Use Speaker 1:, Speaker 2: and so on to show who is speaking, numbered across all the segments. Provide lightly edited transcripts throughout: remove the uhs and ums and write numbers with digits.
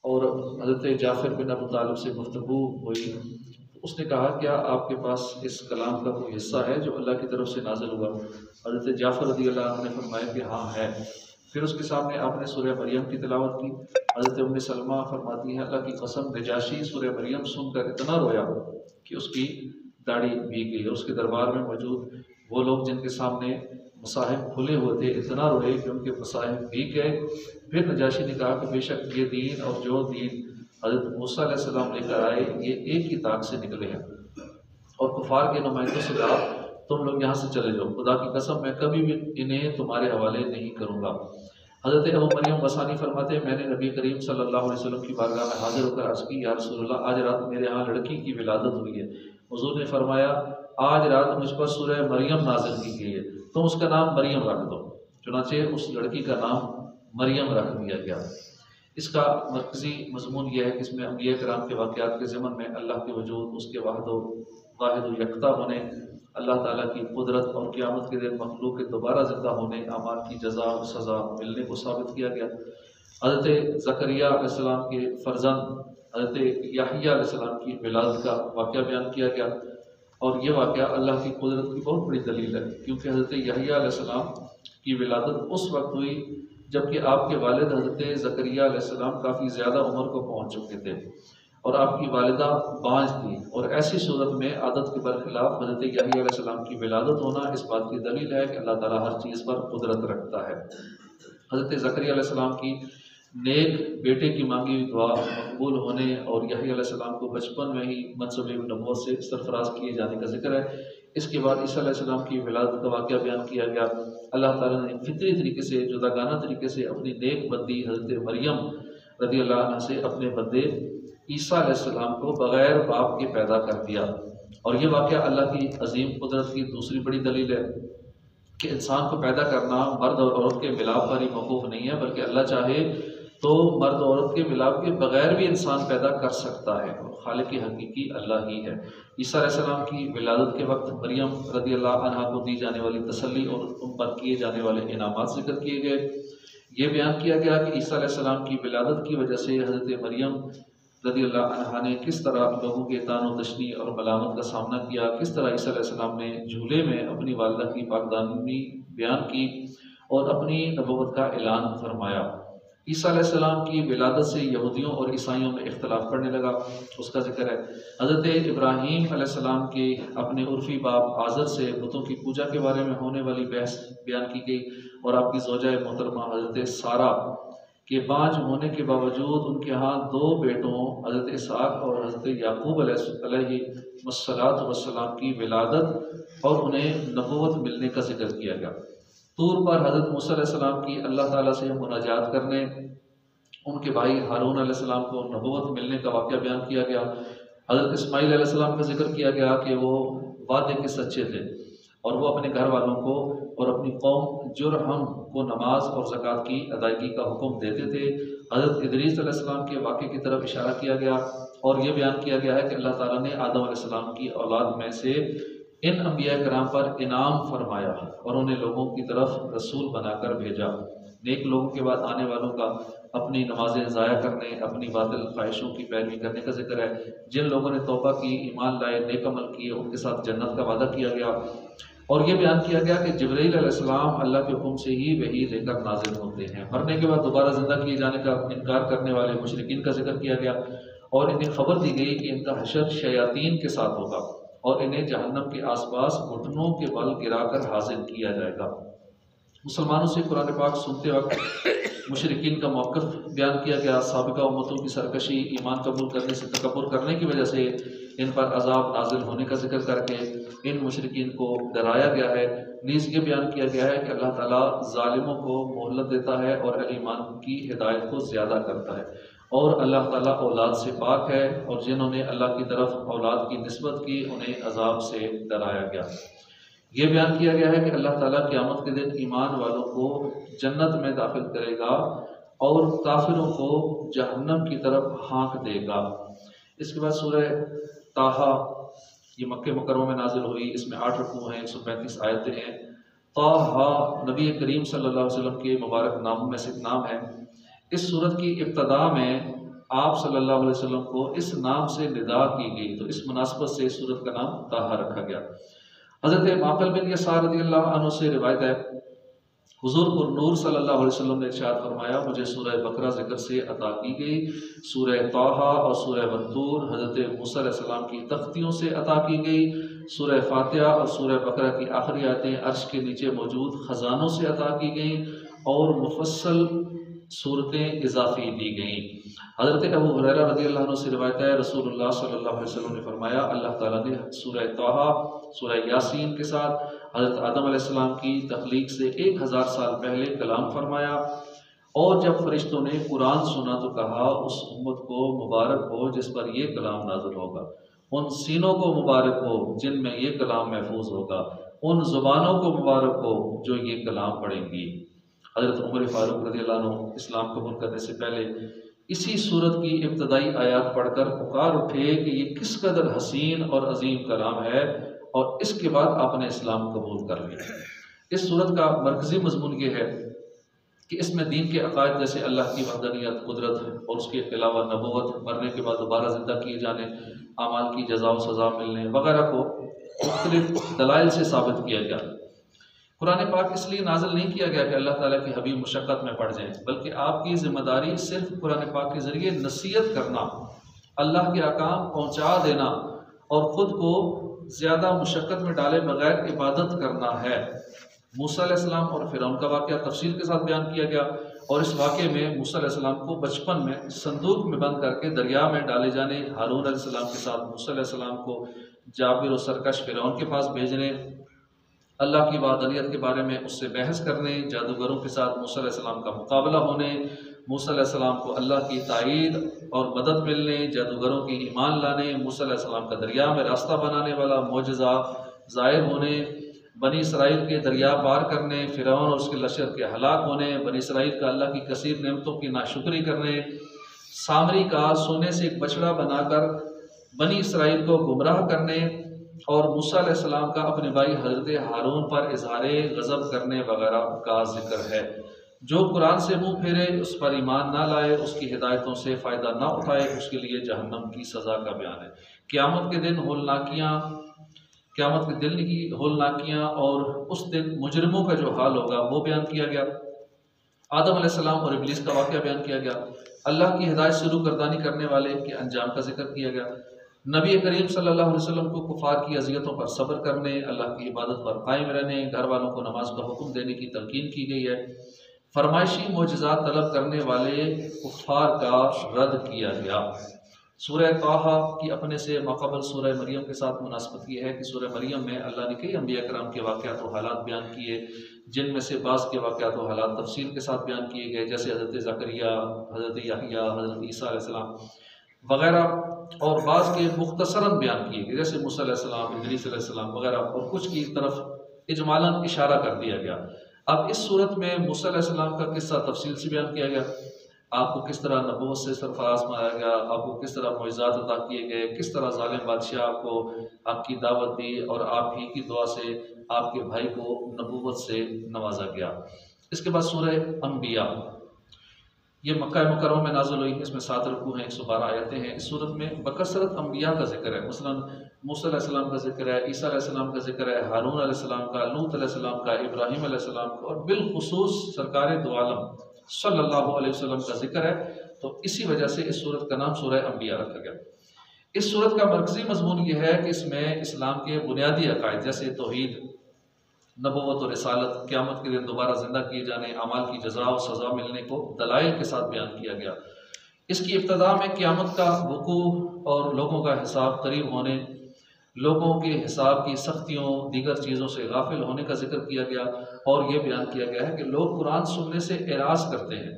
Speaker 1: اور حضرت جعفر بن ابو طالب سے گفتگو ہوئی، اس نے کہا کیا آپ کے پاس اس کلام کا کوئی حصہ ہے جو اللہ کی طرف سے نازل ہوا؟ حضرت جعفر رضی اللہ عنہ نے فرمایا کہ ہاں ہے۔ پھر اس کے سامنے آپ نے سورہ مریم کی تلاوت کی۔ حضرت ام سلمہ فرماتی ہیں اللہ کی قسم نجاشی سورہ مریم سن کر اتنا رویا کہ اس کی داڑھی بھیگ گئی، اور اس کے دربار میں موجود وہ لوگ جن کے سامنے مصاحف کھلے ہوئے تھے اتنا روئے کہ ان کے مصاحف بھیگ گئے۔ پھر نجاشی نے کہا کہ بے شک یہ دین اور جو دین حضرت موسیٰ علیہ السلام لے کر آئے یہ ایک ہی طاق سے نکلے ہیں، اور کفار کے نمائندوں سے کہا تم لوگ یہاں سے چلے جاؤ، خدا کی قسم میں کبھی بھی انہیں تمہارے حوالے نہیں کروں گا۔ حضرت ابو مریم غسانی فرماتے ہیں میں نے نبی کریم صلی اللہ علیہ وسلم کی بارگاہ میں حاضر ہو کر عرض کی یا رسول اللہ آج رات میرے ہاں لڑکی کی ولادت ہوئی ہے۔ حضور نے فرمایا آج رات مجھ پر سورہ مریم نازل کی گئی ہے، تم اس کا نام مریم رکھ دو۔ چنانچہ اس لڑکی کا نام مریم رکھ دیا گیا۔ اس کا مرکزی مضمون یہ ہے کہ اس میں انبیاء کرام کے واقعات کے ضمن میں اللہ کے وجود، اس کے واحد و یکتا ہونے، اللہ تعالیٰ کی قدرت اور قیامت کے دن مخلوق کے دوبارہ زندہ ہونے، اعمال کی جزا و سزا ملنے کو ثابت کیا گیا۔ حضرت زکریا علیہ السلام کے فرزند حضرت یحییٰ علیہ السلام کی ولادت کا واقعہ بیان کیا گیا، اور یہ واقعہ اللہ کی قدرت کی بہت بڑی دلیل ہے، کیونکہ حضرت یحییٰ علیہ السلام کی ولادت اس وقت ہوئی جبکہ آپ کے والد حضرت زکریا علیہ السلام کافی زیادہ عمر کو پہنچ چکے تھے، اور آپ کی والدہ بانجھ تھی، اور ایسی صورت میں عادت کے برخلاف حضرت یحییٰ علیہ السلام کی ولادت ہونا اس بات کی دلیل ہے کہ اللہ تعالیٰ ہر چیز پر قدرت رکھتا ہے۔ حضرت زکریا علیہ السلام کی نیک بیٹے کی مانگی ہوئی دعا مقبول ہونے اور یحییٰ علیہ السلام کو بچپن میں ہی منصب نبوت سے سرفراز کیے جانے کا ذکر ہے۔ اس کے بعد عیسیٰ علیہ السلام کی ولادت کا واقعہ بیان کیا گیا۔ اللہ تعالیٰ نے فطری طریقے سے، جداگانہ طریقے سے اپنی نیک بندی حضرت مریم رضی اللہ عنہ سے اپنے بندے عیسیٰ علیہ السلام کو بغیر باپ کے پیدا کر دیا، اور یہ واقعہ اللہ کی عظیم قدرت کی دوسری بڑی دلیل ہے کہ انسان کو پیدا کرنا مرد اور عورت کے ملاپ پر ہی موقوف نہیں ہے، بلکہ اللہ چاہے تو مرد اور عورت کے ملاپ کے بغیر بھی انسان پیدا کر سکتا ہے، اور خالق حقیقی اللہ ہی ہے۔ عیسیٰ علیہ السلام کی ولادت کے وقت مریم رضی اللہ عنہ کو دی جانے والی تسلی اور ان پر کیے جانے والے انعامات ذکر کیے گئے۔ یہ بیان کیا گیا کہ عیسیٰ علیہ السلام کی ولادت کی وجہ سے حضرت مریم رضی اللہ عنہ نے کس طرح لوگوں کے طعن و تشنیع اور ملامت کا سامنا کیا، کس طرح عیسیٰ علیہ السلام نے جھولے میں اپنی والدہ کی پاکدامنی بیان کی اور اپنی نبوت کا اعلان فرمایا۔ عیسیٰ علیہ السلام کی ولادت سے یہودیوں اور عیسائیوں میں اختلاف پڑنے لگا، اس کا ذکر ہے۔ حضرت ابراہیم علیہ السلام کے اپنے عرفی باپ آزر سے بتوں کی پوجا کے بارے میں ہونے والی بحث بیان کی گئی، اور آپ کی زوجہ محترمہ حضرت سارہ کے بانجھ ہونے کے باوجود ان کے ہاں دو بیٹوں حضرت اسحاق اور حضرت یعقوب علیہ السلام کی ولادت اور انہیں نبوت ملنے کا ذکر کیا گیا۔ طور پر حضرت موسیٰ علیہ السلام کی اللہ تعالیٰ سے مناجات کرنے، ان کے بھائی ہارون علیہ السلام کو نبوت ملنے کا واقعہ بیان کیا گیا۔ حضرت اسماعیل علیہ السلام کا ذکر کیا گیا کہ وہ وعدے کے سچے تھے، اور وہ اپنے گھر والوں کو اور اپنی قوم جرہم کو نماز اور زکوٰۃ کی ادائیگی کا حکم دیتے تھے۔ حضرت ادریس علیہ السلام کے واقعے کی طرف اشارہ کیا گیا، اور یہ بیان کیا گیا ہے کہ اللہ تعالیٰ نے آدم علیہ السلام کی اولاد میں سے ان انبیاء کرام پر انعام فرمایا اور انہیں لوگوں کی طرف رسول بنا کر بھیجا۔ نیک لوگوں کے بعد آنے والوں کا اپنی نمازیں ضائع کرنے، اپنی باطل خواہشوں کی پیروی کرنے کا ذکر ہے۔ جن لوگوں نے توبہ کی، ایمان لائے، نیک عمل کیے، ان کے ساتھ جنت کا وعدہ کیا گیا، اور یہ بیان کیا گیا کہ جبرائیل علیہ السلام اللہ کے حکم سے ہی وحی لے کر نازل ہوتے ہیں۔ مرنے کے بعد دوبارہ زندہ کیے جانے کا انکار کرنے والے مشرکین کا ذکر کیا گیا، اور انہیں خبر دی گئی کہ ان کا حشر شیاطین کے ساتھ ہوگا، اور انہیں جہنم کے آس پاس گھٹنوں کے بل گرا کر حاضر کیا جائے گا۔ مسلمانوں سے قرآن پاک سنتے وقت مشرکین کا موقف بیان کیا گیا۔ سابقہ امتوں کی سرکشی، ایمان قبول کرنے سے تکبر کرنے کی وجہ سے ان پر عذاب نازل ہونے کا ذکر کر کے ان مشرکین کو ڈرایا گیا ہے۔ نیز یہ بیان کیا گیا ہے کہ اللہ تعالیٰ ظالموں کو مہلت دیتا ہے اور اہل ایمان کی ہدایت کو زیادہ کرتا ہے، اور اللہ تعالیٰ اولاد سے پاک ہے، اور جنہوں نے اللہ کی طرف اولاد کی نسبت کی انہیں عذاب سے ڈرایا گیا۔ یہ بیان کیا گیا ہے کہ اللہ تعالیٰ قیامت کے دن ایمان والوں کو جنت میں داخل کرے گا اور کافروں کو جہنم کی طرف ہانک دے گا۔ اس کے بعد سورہ طٰہٰ، یہ مکہ مکرمہ میں نازل ہوئی، اس میں 8 رکوع ہیں، 135 آیتیں ہیں۔ طٰہٰ نبی کریم صلی اللہ علیہ وسلم کے مبارک ناموں میں سے ایک نام ہے۔ اس سورت کی ابتدا میں آپ صلی اللہ علیہ وسلم کو اس نام سے ندا کی گئی، تو اس مناسبت سے اس سورت کا نام طٰہٰ رکھا گیا۔ حضرت معقل بن یسار رضی اللہ عنہ سے روایت ہے، حضور پر نور صلی اللہ علیہ وسلم نے ارشاد فرمایا، مجھے سورہ بقرہ ذکر سے عطا کی گئی، سورہ طٰہٰ اور سورہ والطور حضرت موسیٰ علیہ السلام کی تختیوں سے عطا کی گئی، سورہ فاتحہ اور سورہ بقرہ کی آخری آیتیں عرش کے نیچے موجود خزانوں سے عطا کی گئیں، اور مفصل صورتیں اضافی دی گئیں۔ حضرت ابو ہریرہ رضی اللہ عنہ سے روایت ہے، رسول اللہ صلی اللہ علیہ وسلم نے فرمایا، اللہ تعالیٰ نے سورہ طٰہٰ، سورہ یاسین کے ساتھ حضرت آدم علیہ السلام کی تخلیق سے 1000 سال پہلے کلام فرمایا، اور جب فرشتوں نے قرآن سنا تو کہا، اس امت کو مبارک ہو جس پر یہ کلام نازل ہوگا، ان سینوں کو مبارک ہو جن میں یہ کلام محفوظ ہوگا، ان زبانوں کو مبارک ہو جو یہ کلام پڑھیں گی۔ حضرت عمر فاروق رضی اللہ عنہ اسلام قبول کرنے سے پہلے اسی سورت کی ابتدائی آیات پڑھ کر پکار اٹھے کہ یہ کس قدر حسین اور عظیم کلام ہے، اور اس کے بعد آپ نے اسلام قبول کر لیا۔ اس سورت کا مرکزی مضمون یہ ہے کہ اس میں دین کے عقائد جیسے اللہ کی وحدانیت، قدرت، اور اس کے علاوہ نبوت، مرنے کے بعد دوبارہ زندہ کیے جانے، اعمال کی جزا و سزا ملنے وغیرہ کو مختلف دلائل سے ثابت کیا گیا۔ قرآن پاک اس لیے نازل نہیں کیا گیا کہ اللہ تعالیٰ کی حبیب مشقت میں پڑ جائیں، بلکہ آپ کی ذمہ داری صرف قرآن پاک کے ذریعے نصیحت کرنا، اللہ کے احکام پہنچا دینا، اور خود کو زیادہ مشقت میں ڈالے بغیر عبادت کرنا ہے۔ موسیٰ علیہ السلام اور فرعون کا واقعہ تفصیل کے ساتھ بیان کیا گیا، اور اس واقعے میں موسیٰ علیہ السلام کو بچپن میں صندوق میں بند کر کے دریا میں ڈالے جانے، ہارون علیہ السلام کے ساتھ موسیٰ علیہ السلام کو جابر و سرکش فرعون کے پاس بھیجنے، اللہ کی وحدانیت کے بارے میں اس سے بحث کرنے، جادوگروں کے ساتھ موسیٰ علیہ السلام کا مقابلہ ہونے، موسیٰ علیہ السلام کو اللہ کی تائید اور مدد ملنے، جادوگروں کی ایمان لانے، موسیٰ علیہ السلام کا دریا میں راستہ بنانے والا معجزہ ظاہر ہونے، بنی اسرائیل کے دریا پار کرنے، فرعون اور اس کے لشکر کے ہلاک ہونے، بنی اسرائیل کا اللہ کی کثیر نعمتوں کی ناشکری کرنے، سامری کا سونے سے ایک بچڑا بنا کر بنی اسرائیل کو گمراہ کرنے، اور موسیٰ علیہ السلام کا اپنے بھائی حضرت ہارون پر اظہار غضب کرنے وغیرہ کا ذکر ہے۔ جو قرآن سے منہ پھیرے، اس پر ایمان نہ لائے، اس کی ہدایتوں سے فائدہ نہ اٹھائے، اس کے لیے جہنم کی سزا کا بیان ہے۔ قیامت کے دن ہولناکیاں اور اس دن مجرموں کا جو حال ہوگا وہ بیان کیا گیا۔ آدم علیہ السلام اور ابلیس کا واقعہ بیان کیا گیا۔ اللہ کی ہدایت سے روگردانی کرنے والے کے انجام کا ذکر کیا گیا۔ نبی کریم صلی اللہ علیہ وسلم کو کفار کی اذیتوں پر صبر کرنے، اللہ کی عبادت پر قائم رہنے، گھر والوں کو نماز کا حکم دینے کی تلقین کی گئی ہے۔ فرمائشی معجزات طلب کرنے والے کفار کا رد کیا گیا۔ سورہ طٰہٰ کی اپنے سے ماقبل سورہ مریم کے ساتھ مناسبت یہ ہے کہ سورہ مریم میں اللہ نے کئی انبیاء کرام کے واقعات و حالات بیان کیے، جن میں سے بعض کے واقعات و حالات تفصیل کے ساتھ بیان کیے گئے، جیسے حضرت زکریا، حضرت یحییٰ، حضرت عیسیٰ علیہ السلام وغیرہ، اور بعض کے مختصراً بیان کیے گئے جیسے موسیٰ علیہ السلام، ادریس علیہ السلام وغیرہ، اور کچھ کی طرف اجمالاً اشارہ کر دیا گیا۔ اب اس صورت میں موسیٰ علیہ السلام کا قصہ تفصیل سے بیان کیا گیا، آپ کو کس طرح نبوت سے سرفراز مانا گیا، آپ کو کس طرح معجزات عطا کیے گئے، کس طرح ظالم بادشاہ آپ کو آپ کی دعوت دی اور آپ ہی کی دعا سے آپ کے بھائی کو نبوت سے نوازا گیا۔ اس کے بعد سورہ انبیاء، یہ مکہ مکرمہ میں نازل ہوئی، اس میں 7 رکوع ہیں، 112 آیتیں ہیں۔ اس صورت میں بکثرت انبیاء کا ذکر ہے، مثلا موسیٰ علیہ السلام کا ذکر ہے، عیسیٰ علیہ السلام کا ذکر ہے، ہارون علیہ السلام کا، لوط علیہ السلام کا، ابراہیم علیہ السلام کا، اور بالخصوص سرکار دو عالم صلی اللہ علیہ وسلم کا ذکر ہے، تو اسی وجہ سے اس صورت کا نام سورہ انبیاء رکھا گیا۔ اس صورت کا مرکزی مضمون یہ ہے کہ اس میں اسلام کے بنیادی عقائد جیسے توحید، نبوت اور رسالت، قیامت کے دن دوبارہ زندہ کیے جانے، اعمال کی جزا و سزا ملنے کو دلائل کے ساتھ بیان کیا گیا۔ اس کی ابتدا میں قیامت کا وقوع اور لوگوں کا حساب قریب ہونے، لوگوں کے حساب کی سختیوں، دیگر چیزوں سے غافل ہونے کا ذکر کیا گیا، اور یہ بیان کیا گیا ہے کہ لوگ قرآن سننے سے اعراض کرتے ہیں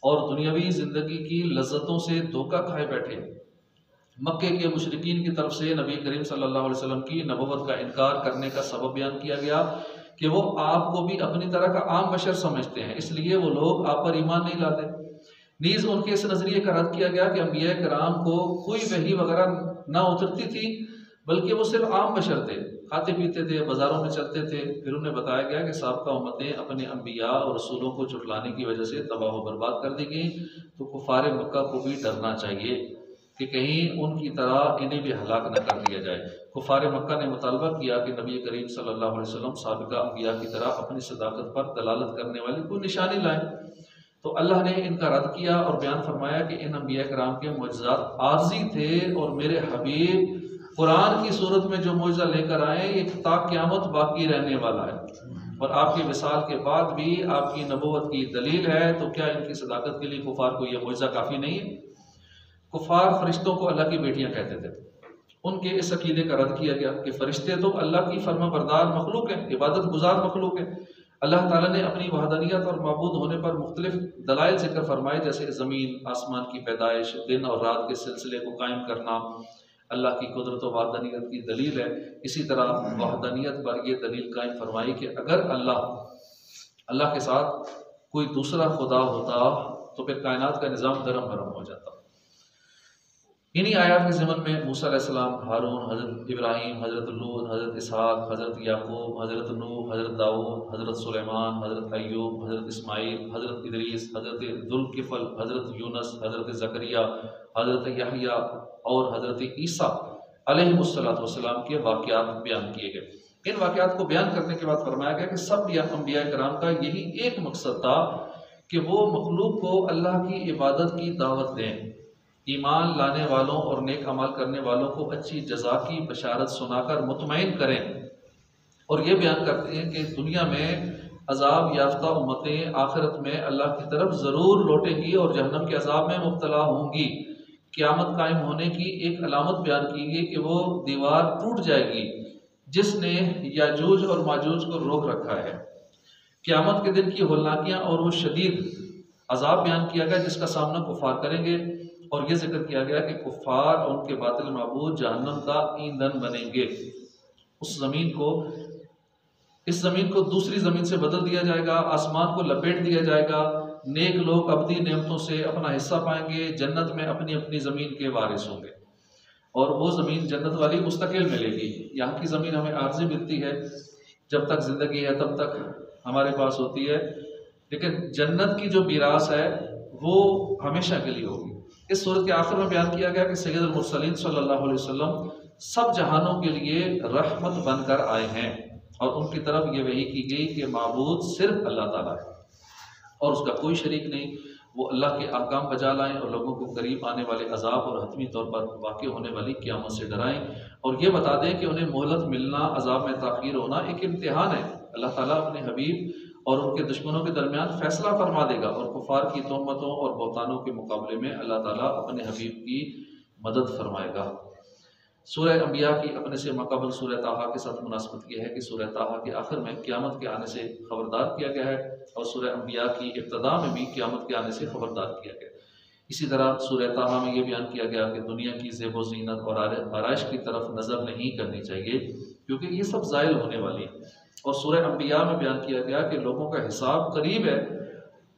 Speaker 1: اور دنیاوی زندگی کی لذتوں سے دھوکہ کھائے بیٹھے ہیں۔ مکے کے مشرکین کی طرف سے نبی کریم صلی اللہ علیہ وسلم کی نبوت کا انکار کرنے کا سبب بیان کیا گیا کہ وہ آپ کو بھی اپنی طرح کا عام بشر سمجھتے ہیں، اس لیے وہ لوگ آپ پر ایمان نہیں لاتے۔ نیز ان کے اس نظریے کا رد کیا گیا کہ انبیاء کرام کو کوئی وحی وغیرہ نہ اترتی تھی، بلکہ وہ صرف عام بشر تھے، کھاتے پیتے تھے، بازاروں میں چلتے تھے۔ پھر انہیں بتایا گیا کہ سابقہ امتیں اپنے انبیاء اور رسولوں کو جھٹلانے کی وجہ سے تباہ و برباد کر دی گئیں، تو کفار مکہ کو بھی ڈرنا چاہیے کہ کہیں ان کی طرح انہیں بھی ہلاک نہ کر دیا جائے۔ کفار مکہ نے مطالبہ کیا کہ نبی کریم صلی اللہ علیہ وسلم سابقہ انبیاء کی طرح اپنی صداقت پر دلالت کرنے والی کوئی نشانی لائیں۔ تو اللہ نے ان کا رد کیا اور بیان فرمایا کہ ان انبیاء کرام کے معجزات عارضی تھے، اور میرے حبیب قرآن کی صورت میں جو معجزہ لے کر آئے یہ تا قیامت باقی رہنے والا ہے، اور آپ کے وصال کے بعد بھی آپ کی نبوت کی دلیل ہے۔ تو کیا ان کی صداقت کے لیے کفار کو یہ معجزہ کافی نہیں ہے؟ کفار فرشتوں کو اللہ کی بیٹیاں کہتے تھے۔ ان کے اس عقیدے کا رد کیا گیا کہ فرشتے تو اللہ کی فرما بردار مخلوق ہیں، عبادت گزار مخلوق ہیں۔ اللہ تعالیٰ نے اپنی وحدانیت اور معبود ہونے پر مختلف دلائل ذکر فرمائے، جیسے زمین آسمان کی پیدائش، دن اور رات کے سلسلے کو قائم کرنا اللہ کی قدرت و وحدانیت کی دلیل ہے۔ اسی طرح وحدانیت پر یہ دلیل قائم فرمائی کہ اگر اللہ کے ساتھ کوئی دوسرا خدا ہوتا تو پھر کائنات کا نظام درم برہم ہو جاتا۔ انہی آیات کے ضمن میں موسیٰ علیہ السلام، ہارون، حضرت ابراہیم، حضرت لوط، حضرت اسحاق، حضرت یعقوب، حضرت نوح، حضرت داؤد، حضرت سلیمان، حضرت ایوب، حضرت اسماعیل، حضرت ادریس، حضرت ذوالکفل، حضرت یونس، حضرت زکریا، حضرت یحییٰ اور حضرت عیسیٰ علیہ السلام کے واقعات بیان کیے گئے۔ ان واقعات کو بیان کرنے کے بعد فرمایا گیا کہ سب انبیاء کرام کا یہی ایک مقصد تھا کہ وہ مخلوق کو اللہ کی عبادت کی دعوت دیں، ایمان لانے والوں اور نیک عمل کرنے والوں کو اچھی جزا کی بشارت سنا کر مطمئن کریں، اور یہ بیان کرتے ہیں کہ دنیا میں عذاب یافتہ امتیں آخرت میں اللہ کی طرف ضرور لوٹیں گی اور جہنم کے عذاب میں مبتلا ہوں گی۔ قیامت قائم ہونے کی ایک علامت بیان کی گئی کہ وہ دیوار ٹوٹ جائے گی جس نے یاجوج اور ماجوج کو روک رکھا ہے۔ قیامت کے دن کی ہولناکیاں اور وہ شدید عذاب بیان کیا گیا جس کا سامنا کفار کریں گے، اور یہ ذکر کیا گیا کہ کفار اور ان کے باطل معبود جہنم کا ایندھن بنیں گے۔ اس زمین کو دوسری زمین سے بدل دیا جائے گا، آسمان کو لپیٹ دیا جائے گا، نیک لوگ ابدی نعمتوں سے اپنا حصہ پائیں گے، جنت میں اپنی اپنی زمین کے وارث ہوں گے، اور وہ زمین جنت والی مستقل ملے گی۔ یہاں کی زمین ہمیں عارضی ملتی ہے، جب تک زندگی ہے تب تک ہمارے پاس ہوتی ہے، لیکن جنت کی جو میراث ہے وہ ہمیشہ کے لیے ہوگی۔ اس صورت کے آخر میں بیان کیا گیا کہ سید المرسلین صلی اللہ علیہ وسلم سب جہانوں کے لیے رحمت بن کر آئے ہیں، اور ان کی طرف یہ وحی کی گئی کہ معبود صرف اللہ تعالیٰ ہے اور اس کا کوئی شریک نہیں۔ وہ اللہ کے احکام بجا لائیں اور لوگوں کو قریب آنے والے عذاب اور حتمی طور پر واقع ہونے والی قیامت سے ڈرائیں، اور یہ بتا دیں کہ انہیں مہلت ملنا، عذاب میں تاخیر ہونا ایک امتحان ہے۔ اللہ تعالیٰ اپنے حبیب اور ان کے دشمنوں کے درمیان فیصلہ فرما دے گا، اور کفار کی تہمتوں اور بہتانوں کے مقابلے میں اللہ تعالیٰ اپنے حبیب کی مدد فرمائے گا۔ سورہ انبیاء کی اپنے سے ماقبل سورہ طٰہٰ کے ساتھ مناسبت یہ ہے کہ سورہ طٰہٰ کے آخر میں قیامت کے آنے سے خبردار کیا گیا ہے، اور سورہ انبیاء کی ابتدا میں بھی قیامت کے آنے سے خبردار کیا گیا۔ اسی طرح سورہ طٰہٰ میں یہ بیان کیا گیا کہ دنیا کی زیب و زینت اور آرائش کی طرف نظر نہیں کرنی چاہیے، کیونکہ یہ سب زائل ہونے والی ہے۔ اور سورہ انبیاء میں بیان کیا گیا کہ لوگوں کا حساب قریب ہے،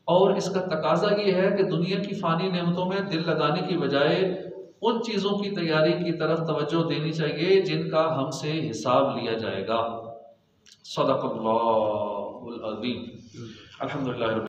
Speaker 1: اور اس کا تقاضا یہ ہے کہ دنیا کی فانی نعمتوں میں دل لگانے کی بجائے ان چیزوں کی تیاری کی طرف توجہ دینی چاہیے جن کا ہم سے حساب لیا جائے گا۔ صدق اللہ العظیم۔ الحمدللہ۔